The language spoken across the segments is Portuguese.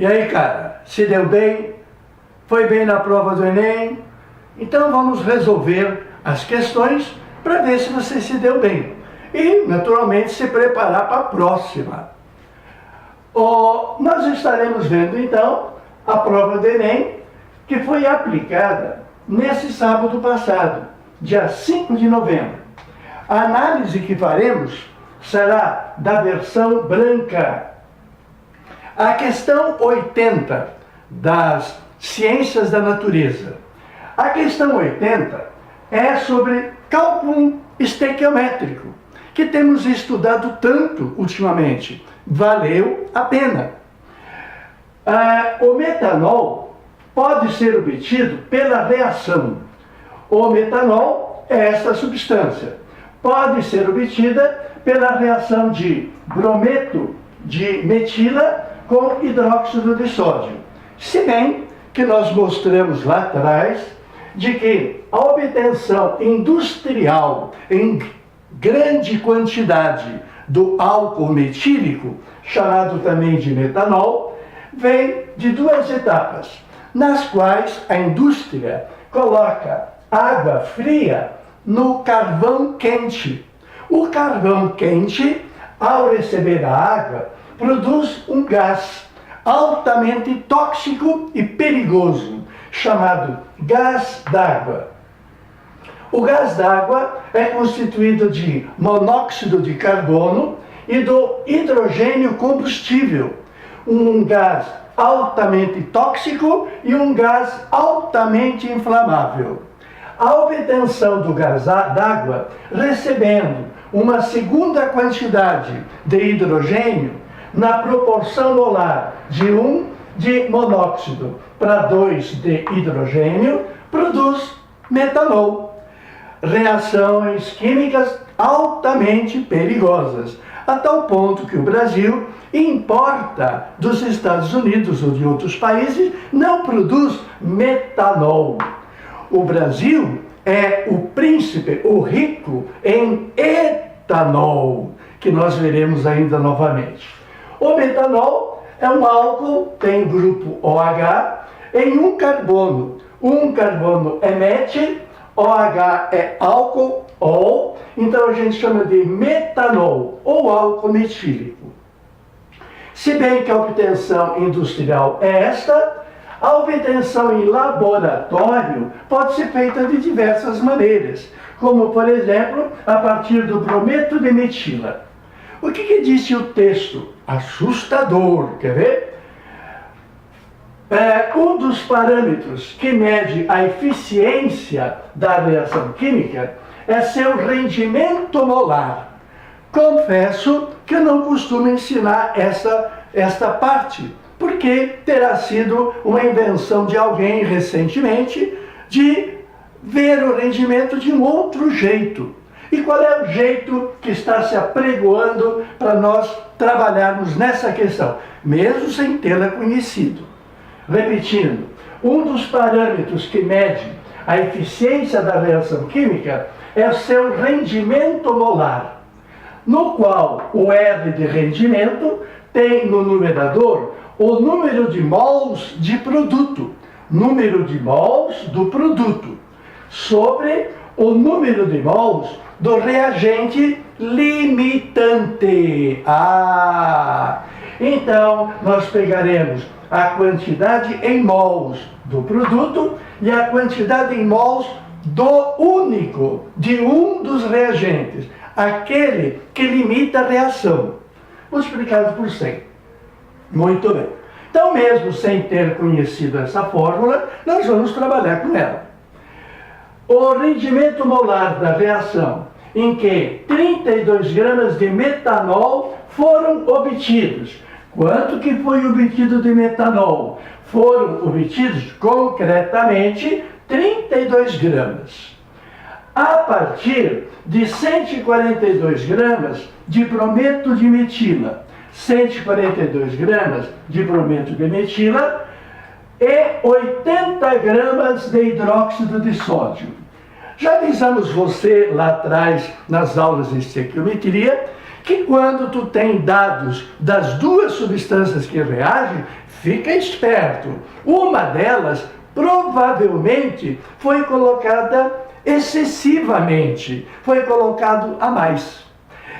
E aí, cara, se deu bem? Foi bem na prova do Enem? Então vamos resolver as questões para ver se você se deu bem. E, naturalmente, se preparar para a próxima. Nós estaremos vendo, então, a prova do Enem, que foi aplicada nesse sábado passado, dia 5 de novembro. A análise que faremos será da versão branca. A questão 80 das ciências da natureza. A questão 80 é sobre cálculo estequiométrico, que temos estudado tanto ultimamente. Valeu a pena. O metanol pode ser obtido pela reação. O metanol é esta substância. Pode ser obtida pela reação de brometo de metila com hidróxido de sódio. Se bem que nós mostramos lá atrás de que a obtenção industrial em grande quantidade do álcool metílico, chamado também de metanol, vem de duas etapas, nas quais a indústria coloca água fria no carvão quente. O carvão quente, ao receber a água, produz um gás altamente tóxico e perigoso, chamado gás d'água. O gás d'água é constituído de monóxido de carbono e do hidrogênio combustível, um gás altamente tóxico e um gás altamente inflamável. A obtenção do gás d'água, recebendo uma segunda quantidade de hidrogênio, na proporção molar de 1 de monóxido para 2 de hidrogênio, produz metanol. Reações químicas altamente perigosas, a tal ponto que o Brasil importa dos Estados Unidos ou de outros países, não produz metanol. O Brasil é o príncipe, o rico em etanol, que nós veremos ainda novamente. O metanol é um álcool, tem grupo OH, em um carbono. Um carbono é metil, OH é álcool, ol, então a gente chama de metanol, ou álcool metílico. Se bem que a obtenção industrial é esta, a obtenção em laboratório pode ser feita de diversas maneiras, como, por exemplo, a partir do brometo de metila. O que disse o texto? Assustador, quer ver? Um dos parâmetros que mede a eficiência da reação química é seu rendimento molar. Confesso que eu não costumo ensinar esta parte, porque terá sido uma invenção de alguém recentemente de ver o rendimento de um outro jeito. E qual é o jeito que está se apregoando para nós trabalharmos nessa questão, mesmo sem tê-la conhecido? Repetindo, um dos parâmetros que mede a eficiência da reação química é o seu rendimento molar, no qual o R de rendimento tem no numerador o número de mols de produto, número de mols do produto, sobre o número de mols do reagente limitante. Então nós pegaremos a quantidade em mols do produto e a quantidade em mols do único, de um dos reagentes, aquele que limita a reação, multiplicado por 100. Muito bem. Então, mesmo sem ter conhecido essa fórmula, nós vamos trabalhar com ela. O rendimento molar da reação em que 32 gramas de metanol foram obtidos. Quanto que foi obtido de metanol? Foram obtidos concretamente 32 gramas. A partir de 142 gramas de brometo de metila, 142 gramas de brometo de metila e 80 gramas de hidróxido de sódio. Já avisamos você lá atrás, nas aulas de estequiometria, que quando tu tem dados das duas substâncias que reagem, fica esperto. Uma delas provavelmente foi colocada excessivamente, foi colocado a mais.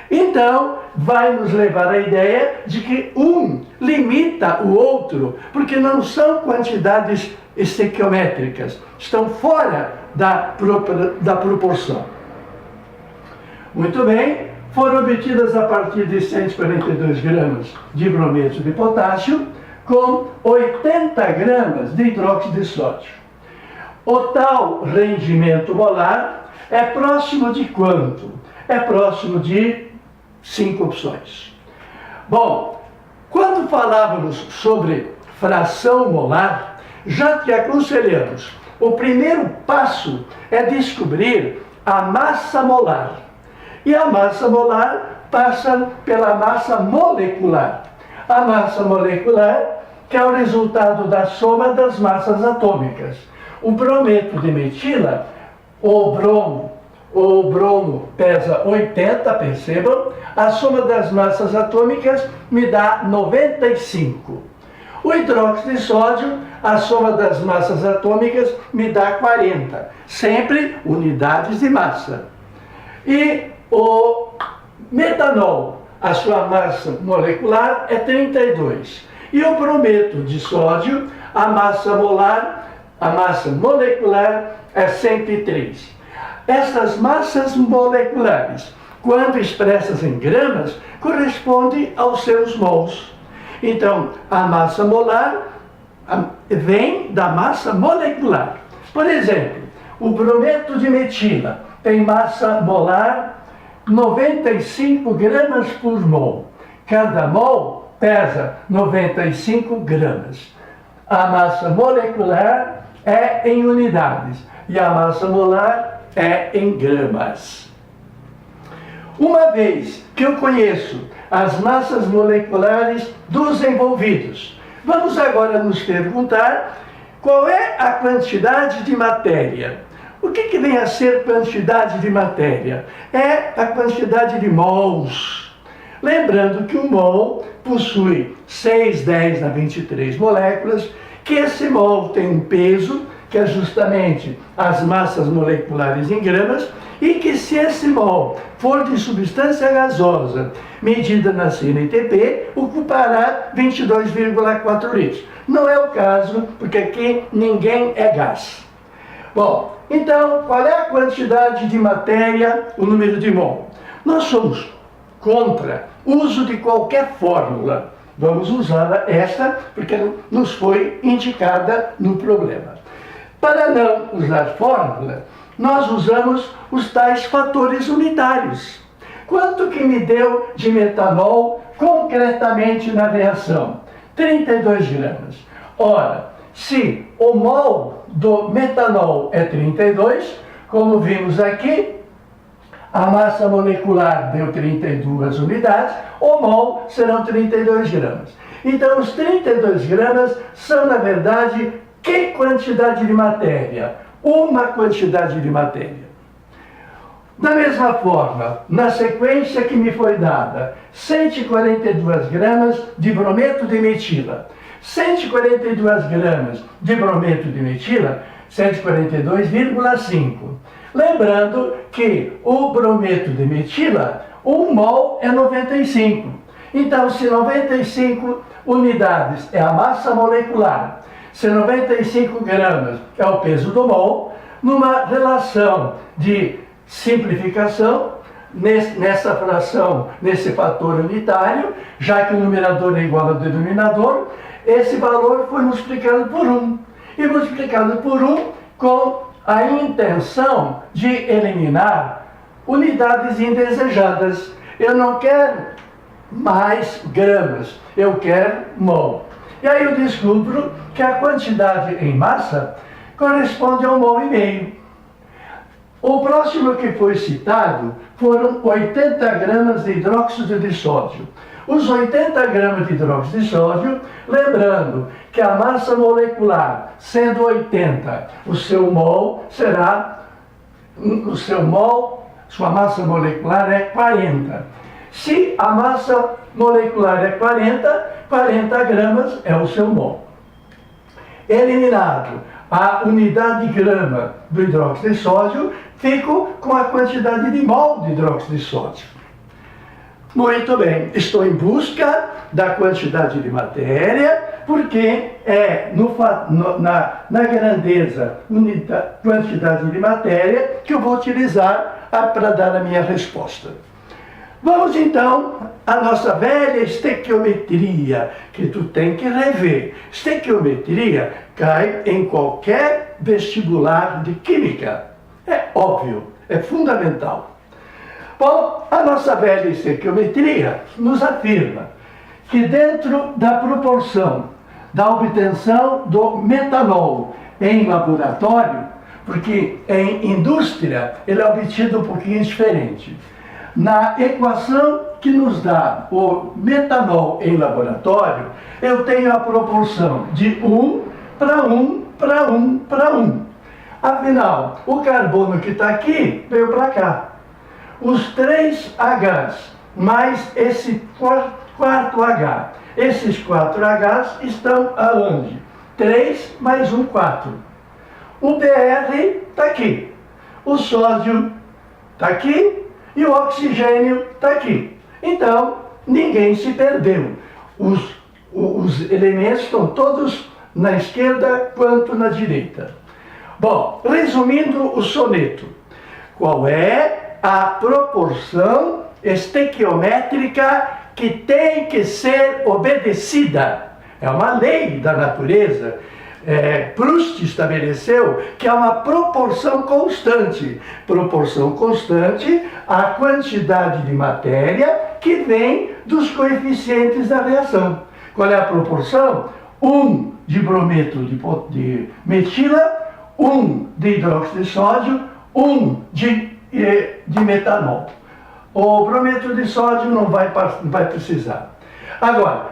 Então, vai nos levar à ideia de que um limita o outro, porque não são quantidades estequiométricas, estão fora da proporção. Muito bem, foram obtidas a partir de 142 gramas de brometo de potássio com 80 gramas de hidróxido de sódio. O tal rendimento molar é próximo de quanto? É próximo de 5 opções. Bom, quando falávamos sobre fração molar, já te aconselhamos, o primeiro passo é descobrir a massa molar. E a massa molar passa pela massa molecular. A massa molecular, que é o resultado da soma das massas atômicas. O brometo de metila, o bromo pesa 80, percebam, a soma das massas atômicas me dá 95. O hidróxido de sódio, a soma das massas atômicas me dá 40, sempre unidades de massa. E o metanol, a sua massa molecular é 32. E o brometo de sódio, a massa molecular é 103. Essas massas moleculares, quando expressas em gramas, correspondem aos seus mols. Então, a massa molar vem da massa molecular. Por exemplo, o brometo de metila tem massa molar 95 gramas por mol. Cada mol pesa 95 gramas. A massa molecular é em unidades e a massa molar é em gramas. Uma vez que eu conheço as massas moleculares dos envolvidos, vamos agora nos perguntar qual é a quantidade de matéria. O que vem a ser quantidade de matéria? É a quantidade de mols. Lembrando que o mol possui 6, 10 a 23 moléculas, que esse mol tem um peso, que é justamente as massas moleculares em gramas, e que se esse mol for de substância gasosa, medida na CNTP, ocupará 22,4 litros. Não é o caso, porque aqui ninguém é gás. Bom, então, qual é a quantidade de matéria, o número de mol? Nós somos contra o uso de qualquer fórmula. Vamos usar esta, porque nos foi indicada no problema. Para não usar fórmula, nós usamos os tais fatores unitários. Quanto que me deu de metanol concretamente na reação? 32 gramas. Ora, se o mol do metanol é 32, como vimos aqui, a massa molecular deu 32 unidades, o mol serão 32 gramas. Então, os 32 gramas são, na verdade, que quantidade de matéria? Uma quantidade de matéria. Da mesma forma, na sequência que me foi dada, 142 gramas de brometo de metila. 142 gramas de brometo de metila, 142,5. Lembrando que o brometo de metila, 1 mol é 95. Então, se 95 unidades é a massa molecular, se 95 gramas é o peso do mol, numa relação de simplificação, nessa fração, nesse fator unitário, já que o numerador é igual ao denominador, esse valor foi multiplicado por 1. E multiplicado por 1 com a intenção de eliminar unidades indesejadas. Eu não quero mais gramas, eu quero mol. E aí eu descubro que a quantidade em massa corresponde a 1,5 mol. O próximo que foi citado foram 80 gramas de hidróxido de sódio. Os 80 gramas de hidróxido de sódio, lembrando que a massa molecular, sendo 80, o seu mol será, sua massa molecular é 40. Se a massa molecular é 40 gramas é o seu mol. Eliminado a unidade de grama do hidróxido de sódio, fico com a quantidade de mol de hidróxido de sódio. Muito bem, estou em busca da quantidade de matéria, porque é na grandeza, quantidade de matéria que eu vou utilizar para dar a minha resposta. Vamos então à nossa velha estequiometria, que tu tem que rever. Estequiometria cai em qualquer vestibular de química. É óbvio, é fundamental. Bom, a nossa velha estequiometria nos afirma que dentro da proporção da obtenção do metanol em laboratório, porque em indústria ele é obtido um pouquinho diferente. Na equação que nos dá o metanol em laboratório, eu tenho a proporção de 1 para 1 para 1 para 1. Afinal, o carbono que está aqui veio para cá. Os 3 Hs mais esse quarto H. Esses 4 Hs estão aonde? 3 mais 1, 4. O Br está aqui. O sódio está aqui. E o oxigênio está aqui. Então, ninguém se perdeu. Os elementos estão todos na esquerda quanto na direita. Bom, resumindo o soneto. Qual é a proporção estequiométrica que tem que ser obedecida? É uma lei da natureza. Proust estabeleceu que é uma proporção constante. Proporção constante à quantidade de matéria que vem dos coeficientes da reação. Qual é a proporção? 1 de brometo de metila, 1 de hidróxido de sódio, 1 de metanol. O brometo de sódio não vai precisar. Agora,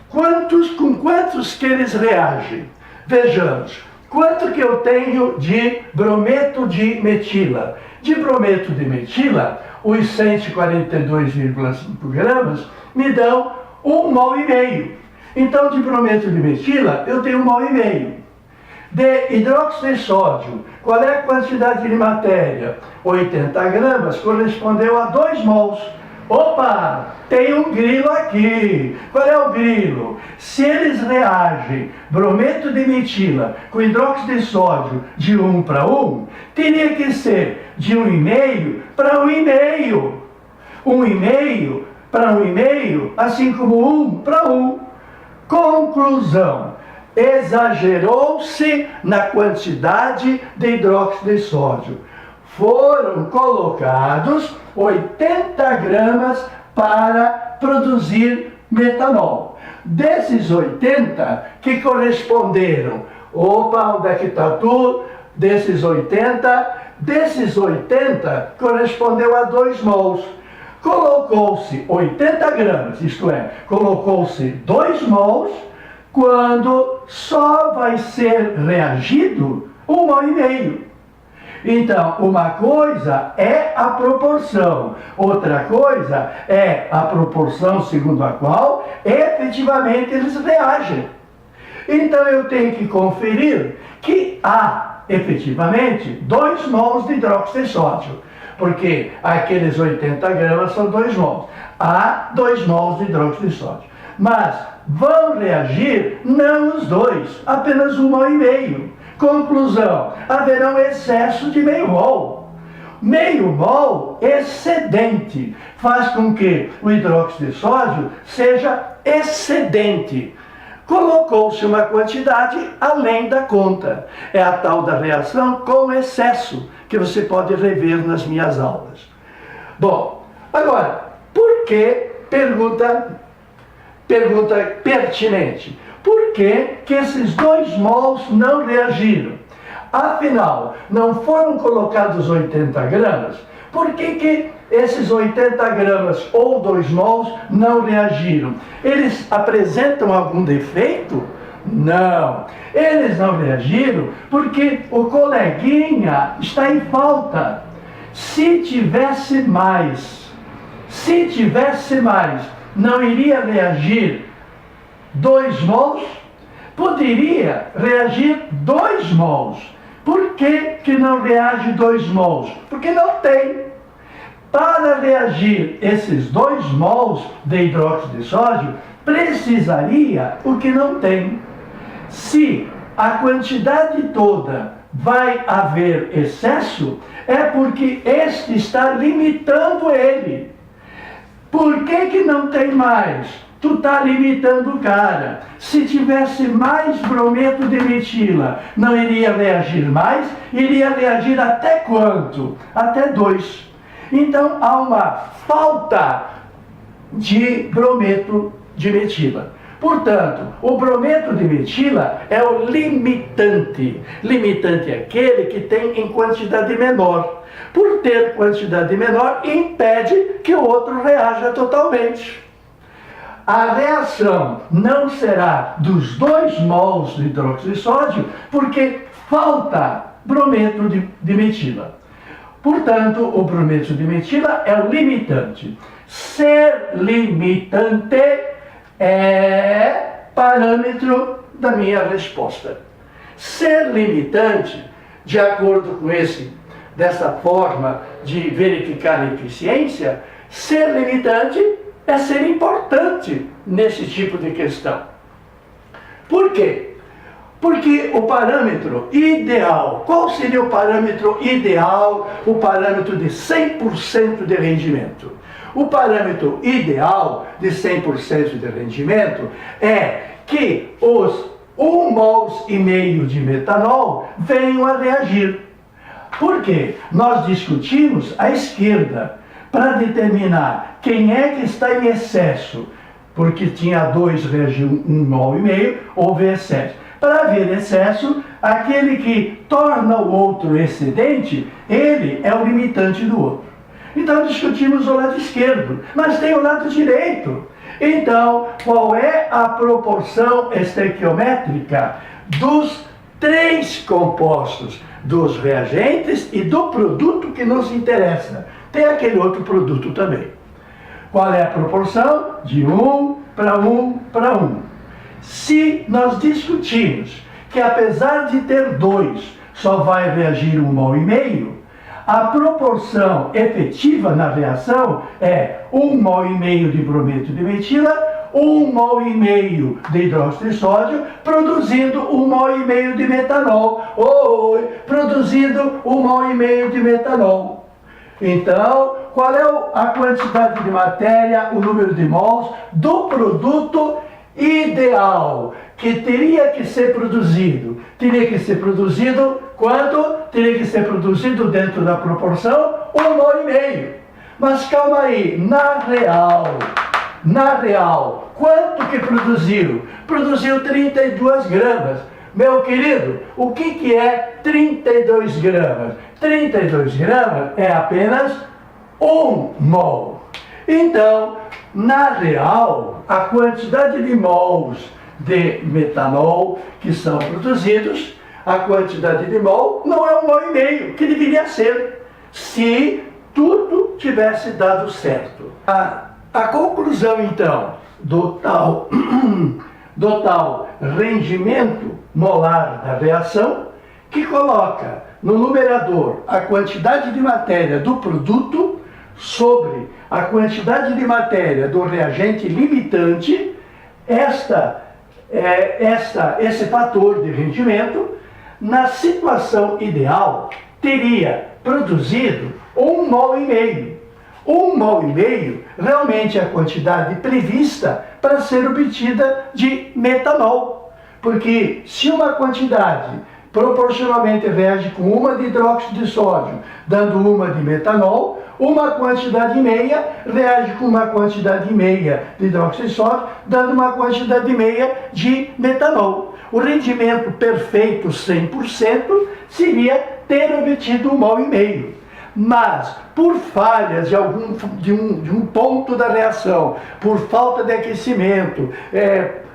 com quantos que eles reagem? Vejamos, quanto que eu tenho de brometo de metila? De brometo de metila, os 142,5 gramas me dão 1,5 mol. Então, de brometo de metila, eu tenho 1,5 mol. De hidróxido de sódio, qual é a quantidade de matéria? 80 gramas correspondeu a 2 mols. Opa, tem um grilo aqui. Qual é o grilo? Se eles reagem brometo de metila com hidróxido de sódio de 1 para 1, teria que ser de 1,5 para 1,5. 1,5 para 1,5, assim como 1 para 1. Conclusão: exagerou-se na quantidade de hidróxido de sódio. Foram colocados 80 gramas para produzir metanol. Desses 80 que corresponderam, opa, onde é que está tudo? Desses 80 correspondeu a 2 mols. Colocou-se 80 gramas, isto é, colocou-se 2 mols, quando só vai ser reagido 1,5 mol. Então, uma coisa é a proporção, outra coisa é a proporção segundo a qual efetivamente eles reagem. Então, eu tenho que conferir que há efetivamente 2 mols de hidróxido de sódio, porque aqueles 80 gramas são 2 mols. Há 2 mols de hidróxido de sódio. Mas vão reagir não os dois, apenas 1,5 mol. Conclusão: haverá um excesso de meio mol. Meio mol excedente faz com que o hidróxido de sódio seja excedente. Colocou-se uma quantidade além da conta. É a tal da reação com excesso, que você pode rever nas minhas aulas. Bom, agora, por que, pergunta pertinente, por que esses 2 mols não reagiram? Afinal, não foram colocados 80 gramas? Por que esses 80 gramas ou 2 mols não reagiram? Eles apresentam algum defeito? Não. Eles não reagiram porque o coleguinha está em falta. Se tivesse mais Se tivesse mais, não iria reagir 2 mols? Poderia reagir 2 mols. Por que não reage 2 mols? Porque não tem. Para reagir esses 2 mols de hidróxido de sódio, precisaria o que não tem. Se a quantidade toda vai haver excesso, é porque este está limitando ele. Por que não tem mais? Tu está limitando o cara. Se tivesse mais brometo de metila, não iria reagir mais? Iria reagir até quanto? Até 2. Então há uma falta de brometo de metila. Portanto, o brometo de metila é o limitante. Limitante é aquele que tem em quantidade menor. Por ter quantidade menor, impede que o outro reaja totalmente. A reação não será dos 2 mols de hidróxido de sódio, porque falta brometo de metila. Portanto, o brometo de metila é o limitante. Ser limitante é parâmetro da minha resposta. Ser limitante, de acordo com dessa forma de verificar a eficiência, ser limitante é ser importante nesse tipo de questão. Por quê? Porque o parâmetro ideal, qual seria o parâmetro ideal, o parâmetro de 100% de rendimento? O parâmetro ideal de 100% de rendimento é que os 1,5 mols de metanol venham a reagir. Por quê? Nós discutimos à esquerda para determinar quem é que está em excesso, porque tinha 2 reagiu 1,5 mol, houve excesso. Para haver excesso, aquele que torna o outro excedente, ele é o limitante do outro. Então discutimos o lado esquerdo, mas tem o lado direito. Então, qual é a proporção estequiométrica dos 3 compostos, dos reagentes e do produto que nos interessa? Tem aquele outro produto também. Qual é a proporção? De 1 para 1 para 1. Se nós discutirmos que apesar de ter 2, só vai reagir 1,5 mol, a proporção efetiva na reação é 1,5 mol de brometo de metila, 1,5 mol de hidróxido de sódio, produzindo 1,5 mol de metanol. Produzindo 1,5 mol de metanol. Então, qual é a quantidade de matéria, o número de mols do produto ideal que teria que ser produzido? Teria que ser produzido quanto? Teria que ser produzido dentro da proporção 1,5 mol. Mas calma aí, na real, quanto que produziu? Produziu 32 gramas. Meu querido, o que é 32 gramas? 32 gramas é apenas 1 mol. Então, na real, a quantidade de mols de metanol que são produzidos, a quantidade de mol não é 1,5 mol, que deveria ser, se tudo tivesse dado certo. A conclusão, então, do tal rendimento molar da reação, que coloca no numerador a quantidade de matéria do produto sobre a quantidade de matéria do reagente limitante, esse fator de rendimento, na situação ideal, teria produzido 1,5 mol. 1,5 mol realmente é a quantidade prevista para ser obtida de metanol. Porque se uma quantidade proporcionalmente reage com 1 de hidróxido de sódio, dando 1 de metanol, uma quantidade meia reage com uma quantidade meia de hidróxido de sódio, dando uma quantidade meia de metanol. O rendimento perfeito, 100%, seria ter obtido 1,5 mol. Mas, por falhas de um ponto da reação, por falta de aquecimento,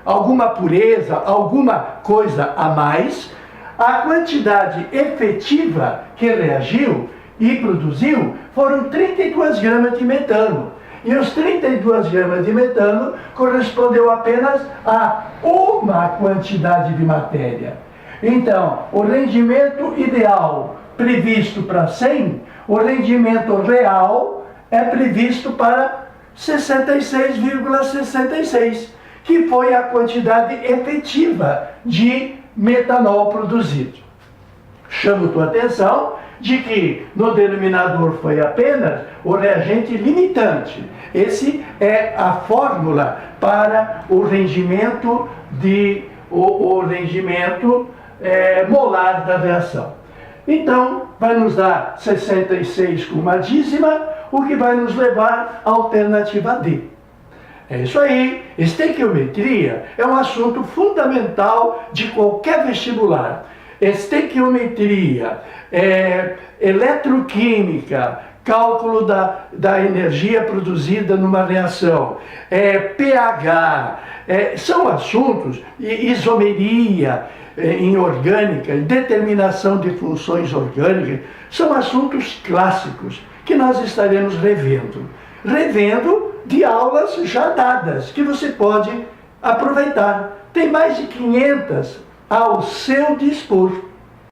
alguma pureza, alguma coisa a mais, a quantidade efetiva que reagiu e produziu foram 32 gramas de metano. e os 32 gramas de metano correspondeu apenas a uma quantidade de matéria. Então, o rendimento ideal previsto para 100, o rendimento real é previsto para 66,66, que foi a quantidade efetiva de metanol produzido. Chamo tua atenção de que no denominador foi apenas o reagente limitante. Esse é a fórmula para o rendimento molar da reação. Então, vai nos dar 66 com uma dízima, o que vai nos levar à alternativa D. É isso aí. Estequiometria é um assunto fundamental de qualquer vestibular. Estequiometria, eletroquímica, cálculo da energia produzida numa reação, pH, são assuntos, isomeria em orgânica, determinação de funções orgânicas, são assuntos clássicos que nós estaremos revendo de aulas já dadas, que você pode aproveitar. Tem mais de 500 ao seu dispor.